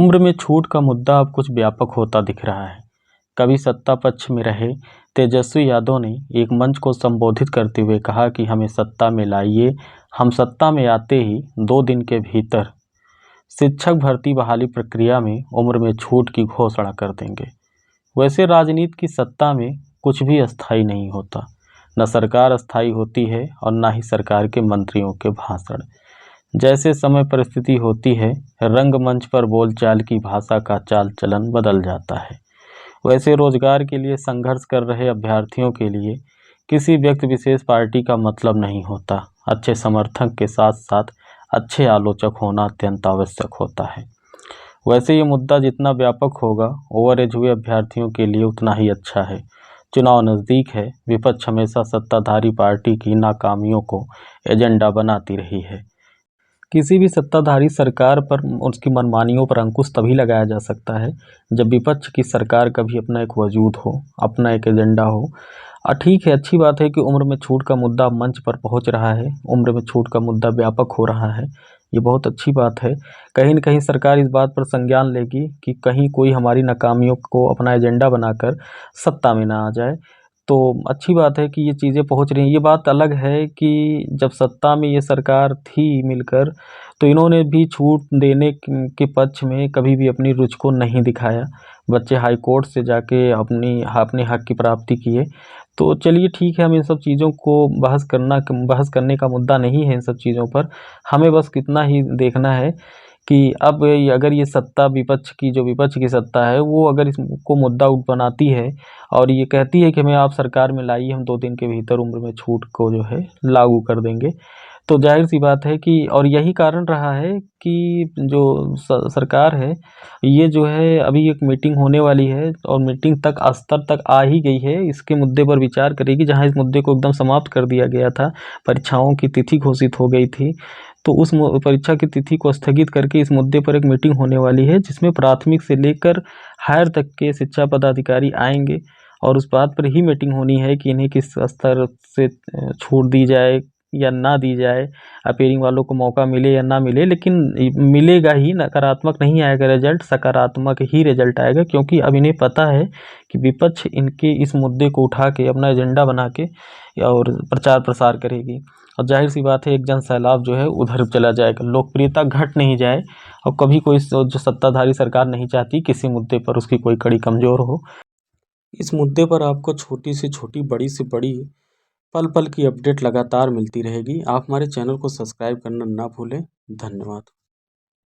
उम्र में छूट का मुद्दा अब कुछ व्यापक होता दिख रहा है। कभी सत्ता पक्ष में रहे तेजस्वी यादव ने एक मंच को संबोधित करते हुए कहा कि हमें सत्ता में लाइए, हम सत्ता में आते ही 2 दिन के भीतर शिक्षक भर्ती बहाली प्रक्रिया में उम्र में छूट की घोषणा कर देंगे। वैसे राजनीति की सत्ता में कुछ भी अस्थायी नहीं होता, न सरकार अस्थायी होती है और न ही सरकार के मंत्रियों के भाषण। जैसे समय परिस्थिति होती है, रंगमंच पर बोलचाल की भाषा का चाल चलन बदल जाता है। वैसे रोजगार के लिए संघर्ष कर रहे अभ्यर्थियों के लिए किसी व्यक्ति विशेष पार्टी का मतलब नहीं होता। अच्छे समर्थक के साथ साथ अच्छे आलोचक होना अत्यंत आवश्यक होता है। वैसे ये मुद्दा जितना व्यापक होगा, ओवर एज हुए अभ्यर्थियों के लिए उतना ही अच्छा है। चुनाव नज़दीक है, विपक्ष हमेशा सत्ताधारी पार्टी की नाकामियों को एजेंडा बनाती रही है। किसी भी सत्ताधारी सरकार पर उसकी मनमानियों पर अंकुश तभी लगाया जा सकता है जब विपक्ष की सरकार का भी अपना एक वजूद हो, अपना एक एजेंडा हो। ठीक है, अच्छी बात है कि उम्र में छूट का मुद्दा मंच पर पहुंच रहा है, उम्र में छूट का मुद्दा व्यापक हो रहा है, ये बहुत अच्छी बात है। कहीं न कहीं सरकार इस बात पर संज्ञान लेगी कि कहीं कोई हमारी नाकामियों को अपना एजेंडा बनाकर सत्ता में ना आ जाए। तो अच्छी बात है कि ये चीज़ें पहुंच रही हैं। ये बात अलग है कि जब सत्ता में ये सरकार थी मिलकर, तो इन्होंने भी छूट देने के पक्ष में कभी भी अपनी रुचि को नहीं दिखाया। बच्चे हाई कोर्ट से जाके अपने हक की प्राप्ति किए। तो चलिए ठीक है, हम इन सब चीज़ों को बहस करने का मुद्दा नहीं है इन सब चीज़ों पर। हमें बस कितना ही देखना है कि अब अगर ये सत्ता विपक्ष की सत्ता है, वो अगर इसको मुद्दा बनाती है और ये कहती है कि हमें आप सरकार में लाइए, हम 2 दिन के भीतर उम्र में छूट को जो है लागू कर देंगे। तो ज़ाहिर-सी बात है कि और यही कारण रहा है कि जो सरकार है, ये जो है अभी एक मीटिंग होने वाली है और मीटिंग तक स्तर तक आ ही गई है। इसके मुद्दे पर विचार करेगी, जहाँ इस मुद्दे को एकदम समाप्त कर दिया गया था। परीक्षाओं की तिथि घोषित हो गई थी, तो उस परीक्षा की तिथि को स्थगित करके इस मुद्दे पर एक मीटिंग होने वाली है, जिसमें प्राथमिक से लेकर हायर तक के शिक्षा पदाधिकारी आएँगे और उस बात पर ही मीटिंग होनी है कि इन्हें किस स्तर से छूट दी जाए या ना दी जाए, अपीयरिंग वालों को मौका मिले या ना मिले, लेकिन मिलेगा ही, नकारात्मक नहीं आएगा रिजल्ट, सकारात्मक ही रिजल्ट आएगा। क्योंकि अब इन्हें पता है कि विपक्ष इनके इस मुद्दे को उठा के अपना एजेंडा बना के और प्रचार प्रसार करेगी और जाहिर सी बात है एक जन सैलाब जो है उधर चला जाएगा, लोकप्रियता घट नहीं जाए। और कभी कोई जो सत्ताधारी सरकार नहीं चाहती किसी मुद्दे पर उसकी कोई कड़ी कमज़ोर हो। इस मुद्दे पर आपको छोटी से छोटी, बड़ी से बड़ी पल पल की अपडेट लगातार मिलती रहेगी। आप हमारे चैनल को सब्सक्राइब करना ना भूलें। धन्यवाद।